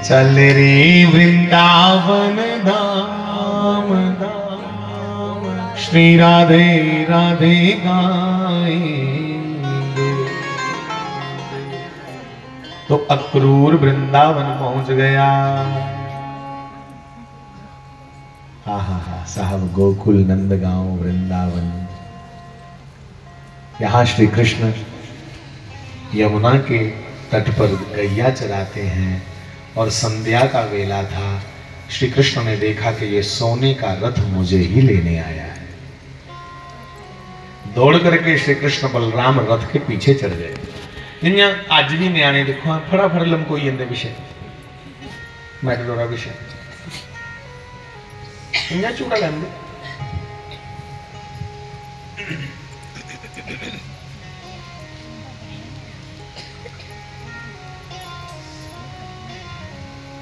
चल रे वृंदावन धाम श्री राधे राधे गाएंगे। तो अक्रूर वृंदावन पहुंच गया। हा हा हा साहब, गोकुल नंदगांव वृंदावन। यहां श्री कृष्ण यमुना के तट पर गैया चराते हैं और संध्या का वेला था। श्री कृष्ण ने देखा कि ये सोने का रथ मुझे ही लेने आया है। दौड़ करके श्री कृष्ण बलराम रथ के पीछे चढ़ गए। इन्हें आज भी न्याणे देखो फटाफट लमकोई जाते विषय मैटाडोरा विषय इन्हें चूड़ा लेंगे।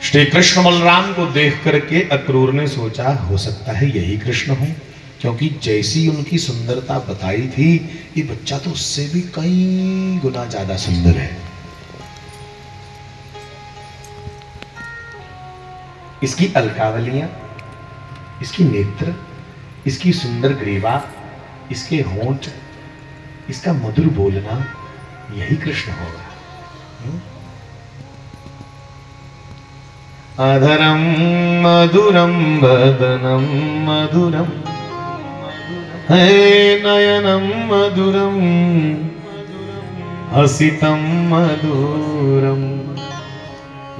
श्री कृष्ण बलराम को देख करके अक्रूर ने सोचा हो सकता है यही कृष्ण हो, क्योंकि जैसी उनकी सुंदरता बताई थी ये बच्चा तो उससे भी कई गुना ज्यादा सुंदर है। इसकी अलकावलियां, इसकी नेत्र, इसकी सुंदर ग्रीवा, इसके होंठ, इसका मधुर बोलना, यही कृष्ण होगा। अधरम मधुरम बदनम मधुरम है नयनम मधुरम हसितम मधुरम।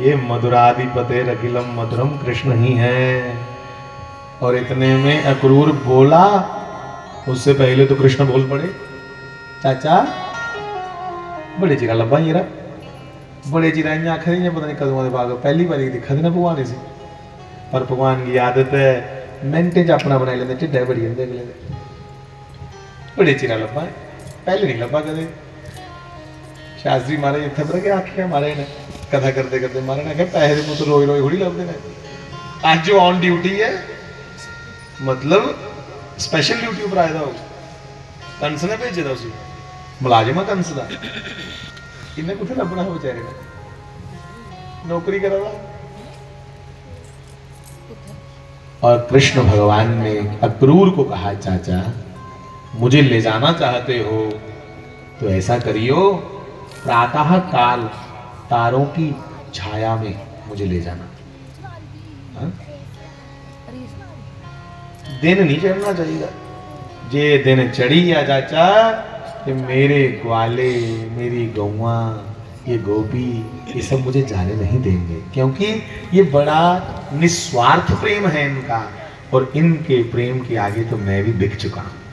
ये मधुराधिपते रखिलम मधुरम कृष्ण ही है। और इतने में अक्रूर बोला, उससे पहले तो कृष्ण बोल पड़े, चाचा बड़े चिरा लब्बा ये रहा, बड़े चिराइया आखिर पता नहीं कदों बाग पहली बार दिखा देना भगवान से। पर भगवान की आदत है मिनटे च अपना बनाई लेंगे, ढिड्डा बड़ी जाते अगले दे। बड़े चिरा लब्बा पहले नहीं लब्बा कदे। शास्त्री महाराज इतने पता क्या आखिया महाराज ने कथा करते करते महाराज ने आख्या पैसे मुझे रोज रोज थोड़ी लभते हैं। अज जो ऑन ड्यूटी है मतलब स्पेशल ड्यूटी पर आया हो, कंस ने भेजे था उसी मुलाजिम कंस का। इन्हें कुछ लभना है बेचारे ने, नौकरी करा था। और कृष्ण भगवान ने अक्रूर को कहा चाचा मुझे ले जाना चाहते हो तो ऐसा करियो, प्रातः काल तारों की छाया में मुझे ले जाना। हा? दिन नहीं चढ़ना चाहिए। जे दिन चढ़ी या चाचा कि मेरे ग्वाले, मेरी गौवा, ये गोपी, ये सब मुझे जाने नहीं देंगे, क्योंकि ये बड़ा निस्वार्थ प्रेम है इनका। और इनके प्रेम के आगे तो मैं भी बिक चुका हूं।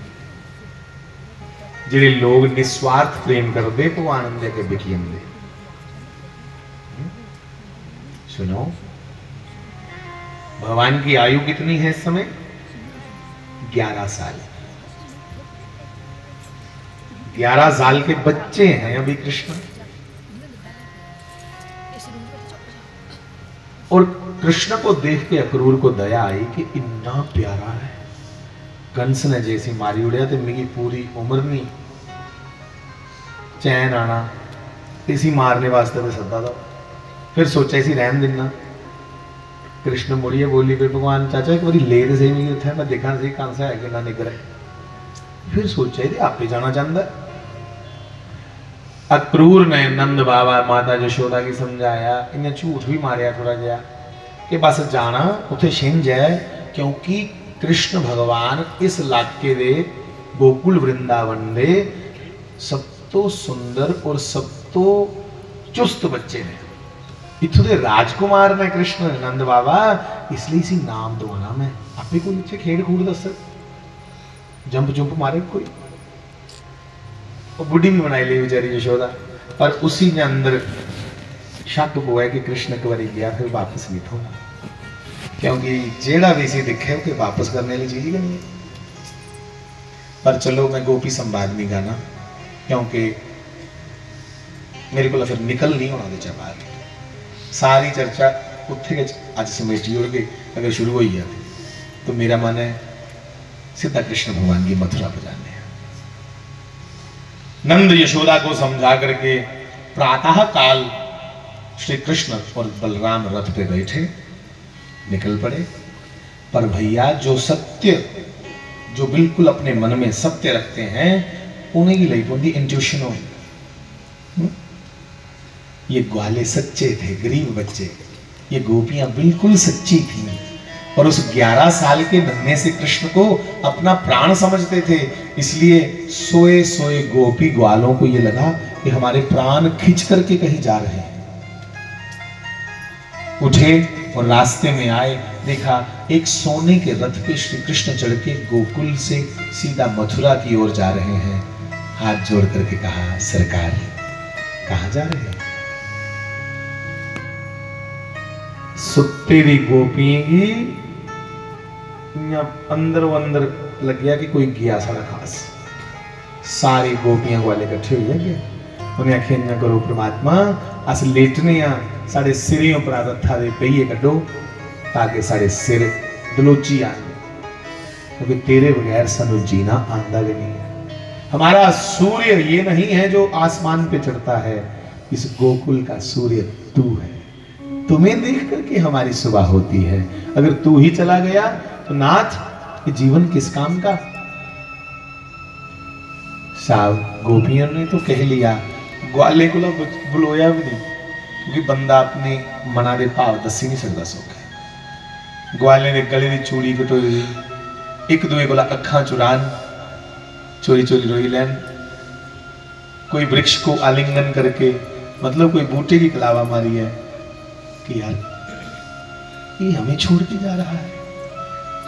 जिन्हें लोग निस्वार्थ प्रेम कर दे तो आनंद के बिकी दे। सुनो, भगवान की आयु कितनी है इस समय? 11 साल। 11 साल के बच्चे हैं अभी कृष्ण। और कृष्ण को देख के अक्रूर को दया आई कि इतना प्यारा है। कंस ने जैसी मारी उड़िया तो मेरी पूरी उम्र नहीं चैन आना, इसी मारने वास्ते तो सदा दो। फिर सोचा इसी रहन देना। कृष्ण मुड़िए बोली पे भगवान चाचा एक बारी ले तो सही मिली उठा, मैं देखा सही कंस है कि ना निकल। फिर सोचा ये आप ही जाना चाहता। अक्रूर ने नंद बाबा माता यशोदा की समझाया, इन्हें झूठ भी मारिया थोड़ा जहा कि बस जाना उथे छिंज है, क्योंकि कृष्ण भगवान इस इलाके दे गोकुल वृंदावन दे सब तो सुंदर और सब तो चुस्त बच्चे ने। इथों दे राजकुमार ने कृष्ण नंद बाबा, इसलिए इसी नाम दवाना मैं। आपे कोई नीचे खेड़ खूड़ दस जंप जुंप मारे कोई। वो बुढ़ी भी बनाई ली बेचारी यशोदा। पर उसी के अंदर शक वो है कि कृष्ण एक बार गया फिर वापस नहीं थोड़ा, क्योंकि जेड़ा भी सी दिखे कि वापस करने वाली चीज ही नहीं है। पर चलो मैं गोपी संवाद नहीं गाना, क्योंकि मेरे को फिर निकल नहीं होना दे बाहर। सारी चर्चा उत्थे अज समेटी उड़ गई। अगर शुरू हो जाती तो मेरा मन है सीधा कृष्ण भगवान की मथुरा बजाने। नंद यशोदा को समझा करके प्रातः काल श्री कृष्ण और बलराम रथ पे बैठे, निकल पड़े। पर भैया जो सत्य, जो बिल्कुल अपने मन में सत्य रखते हैं, उन्हें की लई पौंदी इंट्यूशन हो। ये ग्वाले सच्चे थे, गरीब बच्चे, ये गोपियां बिल्कुल सच्ची थीं। और उस 11 साल के नन्हे से कृष्ण को अपना प्राण समझते थे। इसलिए सोए सोए गोपी ग्वालों को ये लगा कि हमारे प्राण खींच करके कहीं जा रहे हैं। उठे और रास्ते में आए, देखा एक सोने के रथ पे श्री कृष्ण चढ़ के गोकुल से सीधा मथुरा की ओर जा रहे हैं। हाथ जोड़ करके कहा, सरकार कहां जा रहे हैं? सुत्ती दी गोपी अंदर अंदर लग गया कि कोई गया सारा खास। सारी गोपियां वाले इकट्ठे हुए गए। उन्हें आखिया इन्ना करो परमात्मा, अस लेटने आ, साढ़े सिरों पर रथा दे पहिए कड्डो ताकि साढ़े सिर दलोची आए, क्योंकि तेरे बगैर सानू जीना आंदा भी नहीं है। हमारा सूर्य ये नहीं है जो आसमान पे चढ़ता है, इस गोकुल का सूर्य तू है। तुम्हें देख करके हमारी सुबह होती है। अगर तू ही चला गया तो नाथ ये जीवन किस काम का? साहब गोपियों ने तो कह लिया, ग्वाले को बुलोया भी नहीं, क्योंकि बंदा अपने मना दे भाव दसी नहीं सकता। सौखा ग्वाले ने गले की चूड़ी कटोई, एक दूए को अखा चुरान, चोरी चोरी रोई लैन, कोई वृक्ष को आलिंगन करके, मतलब कोई बूटे की कलावा मारी है कि यार ये हमें छोड़ के जा रहा है,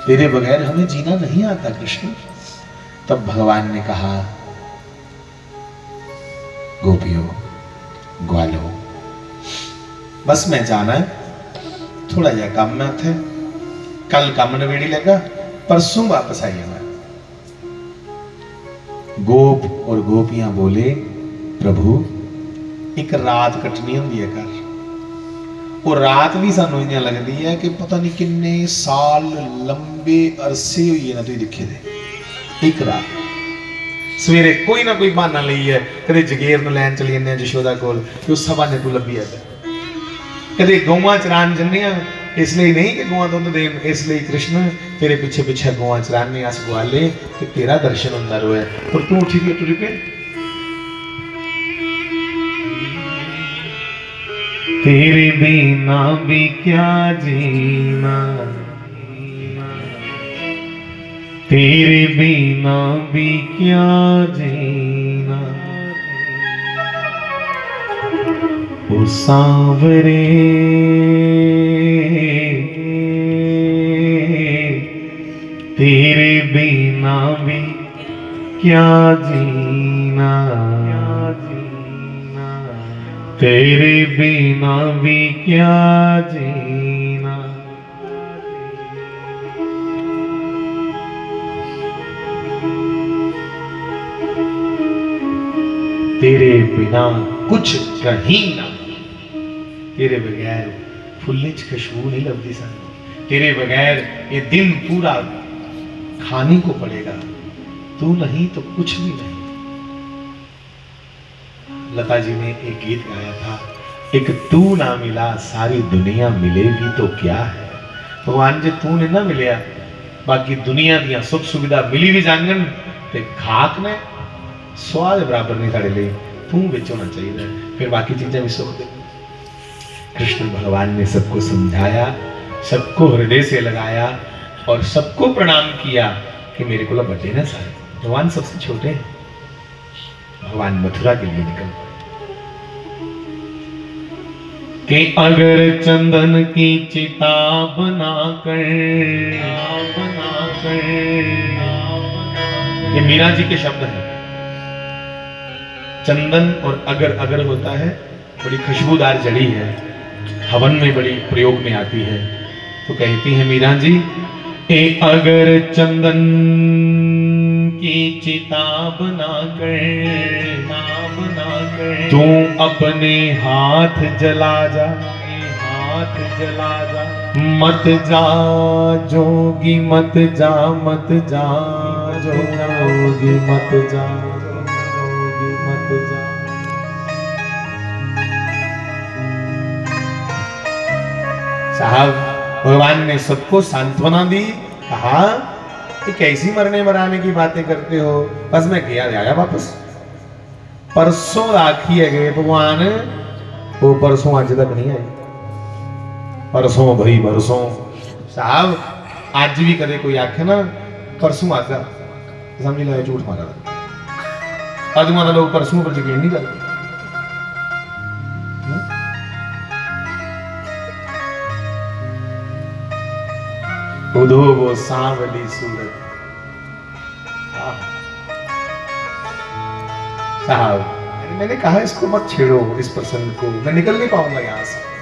तेरे बगैर हमें जीना नहीं आता कृष्ण। तब भगवान ने कहा, गोपियों ग्वालों, बस मैं जाना है, थोड़ा जा काम में थे, कल काम नवेड़ी लगा, परसों वापस आइए। मैं गोप और गोपियां बोले, प्रभु एक रात कटनी होंगी है घर, और रात भी सानू इन्हें लगती है कि पता नहीं किन्ने साल लंबे अरसे हुई है ना, तुम दिखे थे एक रात। सवेरे कोई ना कोई बहाना ली है, कदे जगेर न लैन चली जन्ने जशोदा कोल, उस बहाने तू लभी है, कदे गौवां चरान जन्ने, इसलिए नहीं कि गौवां दुध देन, इसलिए कृष्ण तेरे पीछे पीछे गौवां चराने अस ग्वाले कि तेरा दर्शन होंदा रोए, और तू उठी टुरी पे। तेरे बिना भी क्या जीना, तेरे बिना भी क्या जीना, ओ सांवरे तेरे बिना भी क्या जीना, तेरे बिना भी क्या जीना। तेरे बिना कुछ कहीं ना, तेरे बगैर फुल्ले च खुशबू नहीं लगती सानू, तेरे बगैर ये दिन पूरा खाने को पड़ेगा, तू नहीं तो कुछ भी नहीं। लता जी ने एक गीत गाया था, एक तू ना मिला सारी दुनिया मिलेगी तो क्या है। भगवान जे तू ने ना मिलिया, बाकी दुनिया दियां सुख सुविधा मिली भी जांगन ते खाक ने स्वाद बराबर नहीं साढ़े लिए, तू विच होना चाहिए, फिर बाकी चीजें भी सुख दे। कृष्ण भगवान ने सबको समझाया, सबको हृदय से लगाया और सबको प्रणाम किया कि मेरे को बटे ना सारे, भगवान सबसे छोटे हैं। भगवान मथुरा के लिए निकल कि अगर चंदन की चिता बनाकर, ये मीरा जी के शब्द हैं। चंदन और अगर होता है, बड़ी खुशबूदार जड़ी है, हवन में बड़ी प्रयोग में आती है। तो कहती है मीरा जी, ए अगर चंदन की चिता बनाकर तू अपने हाथ जला जा, हाथ जला जा, मत जा जोगी मत जा, मत जा जोगी मत जा, जोगी मत जा। साहब भगवान ने सबको सांत्वना दी, कहा कि कैसी मरने मराने की बातें करते हो, बस मैं गया आया वापस। परसों राखी है गए भगवान, वो परसों आज तक नहीं आई। परसों भाई परसों साहब, आज भी कदे कोई आखे ना परसों आजा, समझ लो झूठ मारा। आज मारा लोग परसों पर यकीन नहीं करते। उधो वो सांवली सूरत। साहब मैंने कहा इसको मत छेड़ो, इस प्रसंग को, मैं निकल नहीं पाऊंगा यहां से।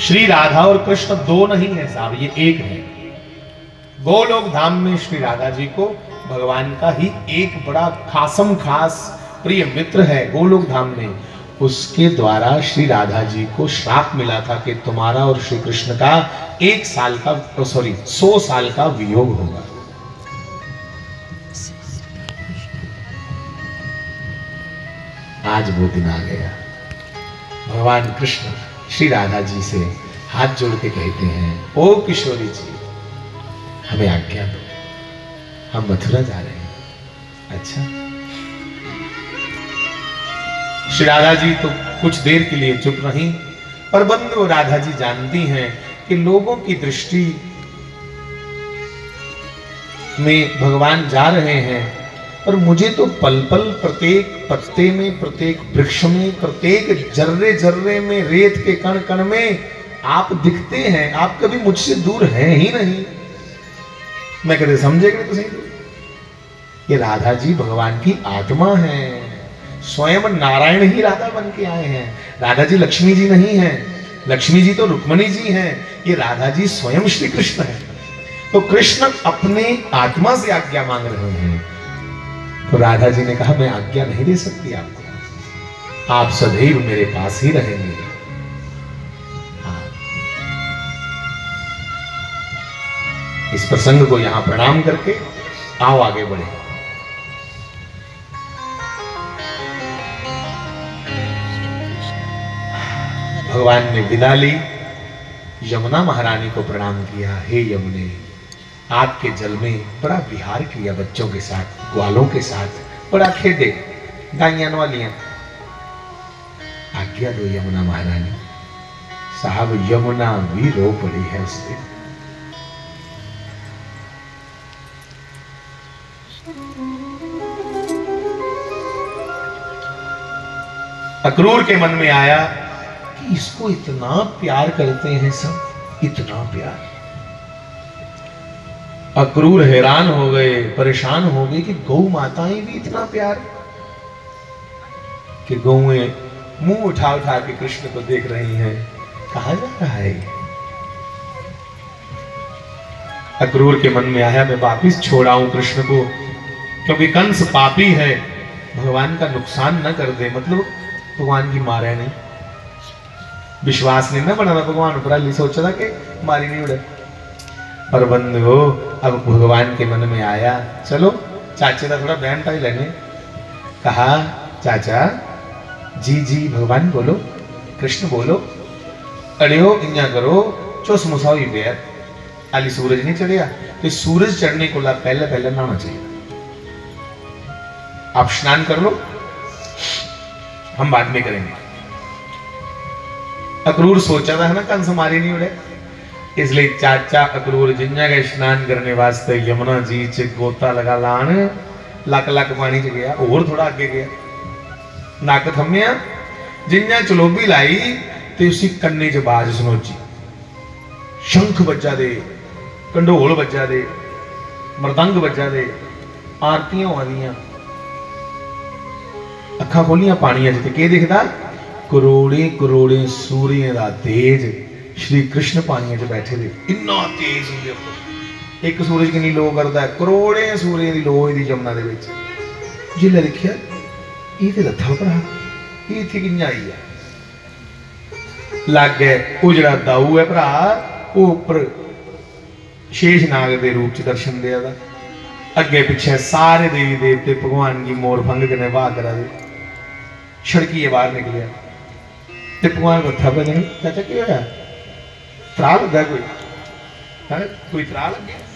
श्री राधा और कृष्ण दो नहीं है साहब, ये एक है। गोलोक धाम में श्री राधा जी को भगवान का ही एक बड़ा खासम खास प्रिय मित्र है गोलोक धाम में। उसके द्वारा श्री राधा जी को श्राप मिला था कि तुम्हारा और श्री कृष्ण का 100 साल का वियोग होगा। आज वो दिन आ गया। भगवान कृष्ण श्री राधा जी से हाथ जोड़ के कहते हैं, ओ किशोरी जी हमें आज्ञा दो, हम मथुरा जा रहे हैं। अच्छा। श्री राधा जी तो कुछ देर के लिए चुप रही, पर बंधु राधा जी जानती हैं कि लोगों की दृष्टि में भगवान जा रहे हैं, और मुझे तो पल पल प्रत्येक पत्ते में, प्रत्येक वृक्ष में, प्रत्येक जर्रे जर्रे में, रेत के कण कण में आप दिखते हैं। आप कभी मुझसे दूर हैं ही नहीं। मैं कहते समझे कि नहीं? ये राधा जी भगवान की आत्मा है, स्वयं नारायण ही राधा बन के आए हैं। राधा जी लक्ष्मी जी नहीं है, लक्ष्मी जी तो रुक्मणी जी हैं, ये राधा जी स्वयं श्री कृष्ण है। तो कृष्ण अपने आत्मा से आज्ञा मांग रहे हैं। तो राधा जी ने कहा मैं आज्ञा नहीं दे सकती आपको, आप सदैव मेरे पास ही रहेंगे। हाँ। इस प्रसंग को यहां प्रणाम करके आओ आगे बढ़े। भगवान ने विदा ली, यमुना महारानी को प्रणाम किया। हे यमुने, आपके जल में बड़ा विहार किया, बच्चों के साथ, ग्वालों के साथ बड़ा खेदे, गाइयां नवालियां। आज्ञा दो यमुना महारानी। साहब यमुना भी रो पड़ी है उस दिन। अक्रूर के मन में आया कि इसको इतना प्यार करते हैं सब, इतना प्यार। अक्रूर हैरान हो गए, परेशान हो गए कि गौ माताएं भी इतना प्यार, कि गौएं मुंह उठा उठा के कृष्ण को देख रही हैं। कहां जा रहा है? अक्रूर के मन में आया मैं वापिस छोड़ाऊं कृष्ण को, क्योंकि कंस पापी है, भगवान का नुकसान न कर दे। मतलब भगवान की मारे नहीं, विश्वास नहीं ना बना भगवान ऊपर, सोचा था कि मारी नहीं उड़े। पर बंधु अब भगवान के मन में आया, चलो चाचे का थोड़ा बहन टाई लेने। कहा चाचा जी जी भगवान बोलो, कृष्ण बोलो, अड़ियो इन्या करो, चो समोसा हुई बेर आली सूरज नहीं चढ़िया, तो सूरज चढ़ने को पहले पहले नहाना चाहिए। आप स्नान कर लो, हम बाद में करेंगे। अक्रूर सोचा था ना कंस मारी नहीं उड़े, इसलिए चाचा अक्रूर जिन्ना के स्नान करने वास्ते यमुना जी च गोता लगा लान, लक लक पानी च गया, और थोड़ा आगे गया, नक थम्मिया, जिन्ना चलोबी लाई ते उसी कन्ने च बाज सुनोची, शंख बजा दे, कंडोल बजा दे, मृदंग बजा दे, आरतियां हो रही, अखा खोलियां पानिया च, के दिखदा? करोड़े करोड़े सूर्य दा तेज श्री कृष्ण पानिया च बैठे थे, इन्ना तेज होंगे। एक सूरज किन्नी लो करता है, करोड़े सूर्य की लो दी यमुना दे विच। जिल्ले दिखिया ये ते रथा भरा, ये इत्थे कि'यां आई है? लग गए वो जिहड़ा दाऊ है भरा, वो उपर शेष नाग दे रूप च दर्शन दिया दा। अगे पिछे सारे देवी देवते भगवान की मोर भंग करने वाह करा दे छड़की बाहर निकलिया ते भगवान को था पता चाचा क्या होया त्रा लगा कोई त्रा लग गया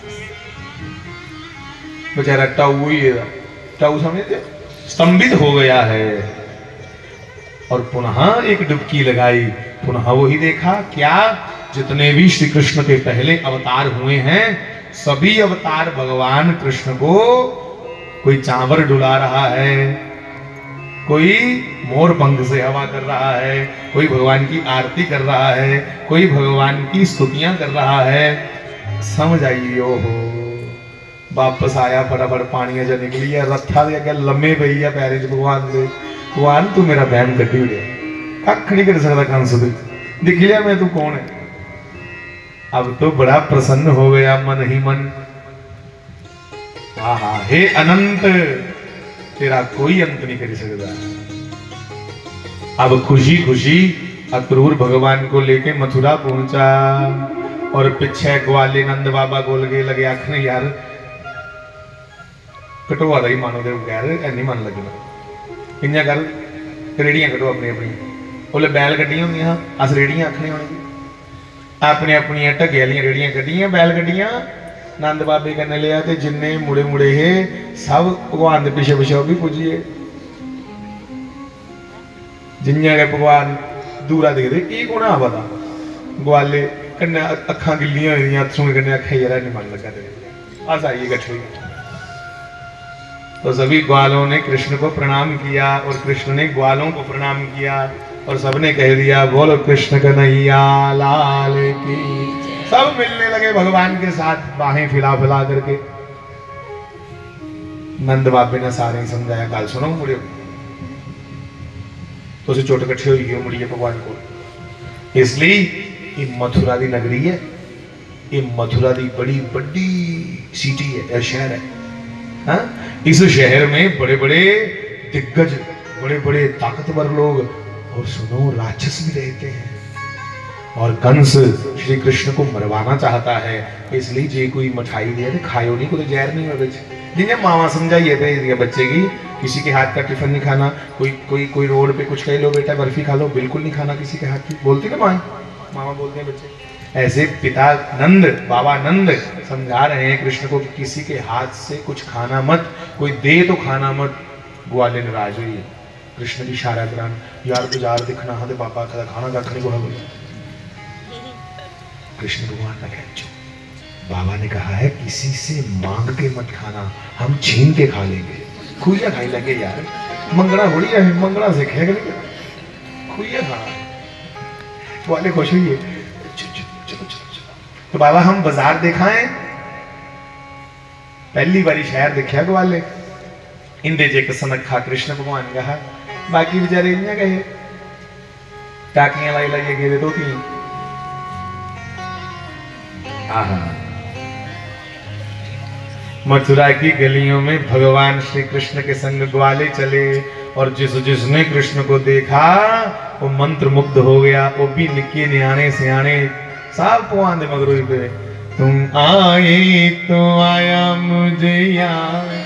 बेचारा टाऊ ही है टाऊ समझते स्तंभित हो गया है और पुनः एक डुबकी लगाई पुनः वही देखा क्या जितने भी श्री कृष्ण के पहले अवतार हुए हैं सभी अवतार भगवान कृष्ण को कोई चांवर डुला रहा है कोई मोर पंख से हवा कर रहा है कोई भगवान की आरती कर रहा है कोई भगवान की स्तुतियां कर रहा है समझ आइए हो वापस आया फटाफट पानी च निकली है रथा दे अगे लम्मे पई है पैरे च भगवान दे भगवान तू मेरा बहन कड्डी उड़िया कख नहीं कर सकता कंस तू दिख लिया मैं तू कौन है अब तो बड़ा प्रसन्न हो गया मन ही मन आहा हे अनंत तेरा कोई अंत नहीं कर सकता अब खुशी खुशी अक्रूर भगवान को लेके मथुरा पहुंचा और पीछे ग्वाले नंद बाबा गोल के लगे आखने यार कटवा ही मानो दे बगैर नहीं मन लगना इन्या कर रेड़ियां कटो अपनी अपनी बोले बैल कड्डियां होंदियां अस रेड़ियां आखने होने अपनी अपनी ढगे वाली रेड़ियां कड्डियां बैल कड्डियां नंद बाबे कन्ने लिया ते जिन्ने मुड़े मुड़े है सब भगवान के पिछे पिछे भी पुजिए जिन्या के भगवान दूरा देखते की कौन आ पता ग्वाले कन्ने अखा गिलियां हुई अथरू कन्ने आखे यार नहीं मन लगा तेरे अस आइए कट्ठे तो सभी ग्वालों ने कृष्ण को प्रणाम किया और कृष्ण ने ग्वालों को प्रणाम किया और सबने कह दिया बोलो कृष्ण कन्हैया लाल की सब मिलने लगे भगवान के साथ बाहें फिला फिला करके नंद बाबे ने सारे समझाया गल सुनो मुड़ियो तो चुट कट्ठे हो गए मुड़िए भगवान को इसलिए ये मथुरा की नगरी है ये मथुरा की बड़ी बड़ी सिटी है शहर है हा? इस शहर में बड़े बड़े दिग्गज बड़े बड़े ताकतवर लोग और सुनो राक्षस भी रहते हैं और कंस श्री कृष्ण को मरवाना चाहता है इसलिए जे कोई मिठाई दे तो खाओ नहीं कोई जहर नहीं हो जिन्हें मावा समझाइए थे बच्चे की किसी के हाथ का टिफिन नहीं खाना कोई रोड पे कुछ कह लो बेटा बर्फी खा लो बिल्कुल नहीं खाना किसी के हाथ की बोलती ना मामा बोलते हैं बच्चे ऐसे पिता नंद बाबा नंद समझा रहे हैं कृष्ण को कि किसी के हाथ से कुछ खाना मत कोई दे तो खाना मत ग्वाले नाराज हुई कृष्ण की इशारा करान यार बाजार दिखना हाँ पापा खाना कख नहीं बोला कृष्ण भगवान ने कहा बाबा ने कहा है किसी से मांग के मत खाना हम छीन के खा लेंगे खुइया खाई लगे यार मंगना थोड़ी है मंगना सीखेगा खुइया खाना वाले खुश हुई चलो तो बाबा हम बाजार दिखाएं पहली बारी शहर देखा ग्वाले इंदे जे सनखा कृष्ण भगवान कहा बाकी बेचारे इन्हें कहे टाकियां लाई लाई गए दो तीन मथुरा की गलियों में भगवान श्री कृष्ण के संग ग्वाले चले और जिसने कृष्ण को देखा वो मंत्र मुग्ध हो गया वो भी निके न्याणे सियाणे सब भगवान दे मगरू पे तुम आए तो आया मुझे याद